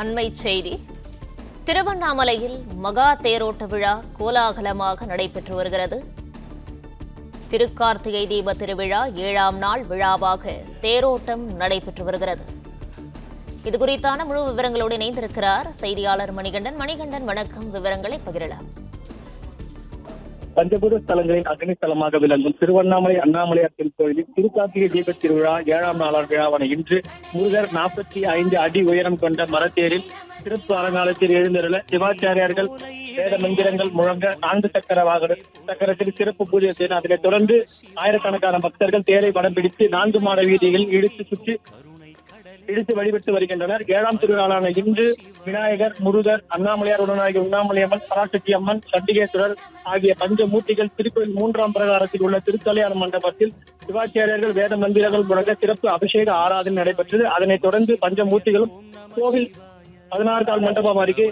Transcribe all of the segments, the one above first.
அண்மைச் செய்தி. திருவண்ணாமலையில் மகா தேரோட்ட விழா கோலாகலமாக நடைபெற்று வருகிறது. திருக்கார்த்திகை தீப திருவிழா 7ஆம் நாள் விழாவாக தேரோட்டம் நடைபெற்று வருகிறது. இதுகுறித்தான முழு விவரங்களோடு இணைந்திருக்கிறார் செய்தியாளர் மணிகண்டன். மணிகண்டன், வணக்கம். விவரங்களை பகிரலாம். பஞ்சபூத ஸ்தலங்களின் அக்னிஸ்தலமாக விளங்கும் திருவண்ணாமலை அண்ணாமலையார் கோயிலில் திருக்கார்த்திகை தீப திருவிழா 7ஆம் நாளான விழாவான இன்று முருகர் 45 அடி உயரம் கொண்ட மரத்தேரில் சிறப்பு அலங்காரத்தில் எழுந்தருள சிவாச்சாரியார்கள் வேத மந்திரங்கள் முழங்க 4 சக்கரத்தில் சிறப்பு பூஜை செய்து அதனைத் தொடர்ந்து ஆயிரக்கணக்கான பக்தர்கள் தேரை வடம் பிடித்து 4 மாட வீதிகளில் இழுத்து வழிபட்டு வருகின்றனர். 7ஆம் திருநாளான இன்று விநாயகர், முருகர், அண்ணாமலையார் உடனாகிய உண்ணாமலையம்மன், பராசக்தி அம்மன், சண்டிகேஸ்வரர் ஆகிய பஞ்சமூர்த்திகள் திருக்கோயில் 3ஆம் பிரகாரத்தில் உள்ள திருக்கல்யாண மண்டபத்தில் சிவாச்சாரியர்கள் வேத மந்திரங்கள் முழங்க சிறப்பு அபிஷேக ஆராதனை நடைபெற்றது. அதனைத் தொடர்ந்து பஞ்சமூர்த்திகளும் கோவில் 16 கால் மண்டபம் அருகே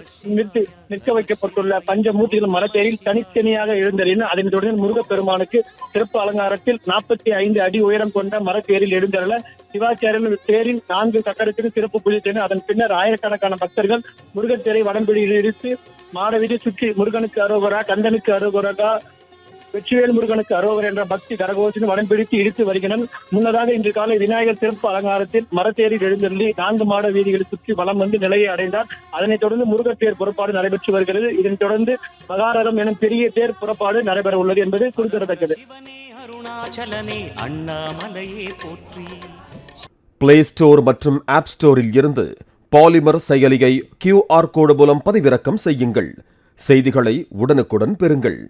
நிற்க வைக்கப்பட்டுள்ள பஞ்சமூர்த்திகள் மரத்தேரில் தனித்தனியாக எழுந்தறின. அதனைத் தொடர்ந்து முருகப்பெருமானுக்கு சிறப்பு அலங்காரத்தில் 45 அடி உயரம் கொண்ட மரத்தேரில் எழுந்தருள சிவாச்சாரியர்கள் தேரின் 4 சக்கரத்திற்கு சிறப்பு பூஜை செய்து அதன் பின்னர் ஆயிரக்கணக்கான பக்தர்கள் முருகன் தேரை வடம்பிடியில் இழுத்து மாடவீதி சுற்றி முருகனுக்கு அரோகரா, கந்தனுக்கு அரோகரா, வெற்றிவேல் முருகனுக்கு அரோகர் என்ற பக்தி கரகோஷின் வடம் பிடித்து இழுத்து வருகின்றனர். முன்னதாக இன்று காலை விநாயகர் சிறப்பு அலங்காரத்தில் மரத்தேரில் எழுந்தருளி 4 மாட வீதிகளை சுற்றி வலம் வந்து நிலையை அடைந்தார். அதனைத் தொடர்ந்து முருகர் தேர் புறப்பாடு நடைபெற்று வருகிறது. இதனைத் தொடர்ந்து மகாரதம் எனும் பெரிய தேர் புறப்பாடு நடைபெற உள்ளது என்பது குறிப்பிடத்தக்கது. பிளே ஸ்டோர் மற்றும் ஆப் ஸ்டோரில் இருந்து பாலிமர் செயலியை QR கோடு மூலம் பதிவிறக்கம் செய்யுங்கள். செய்திகளை உடனுக்குடன் பெறுங்கள்.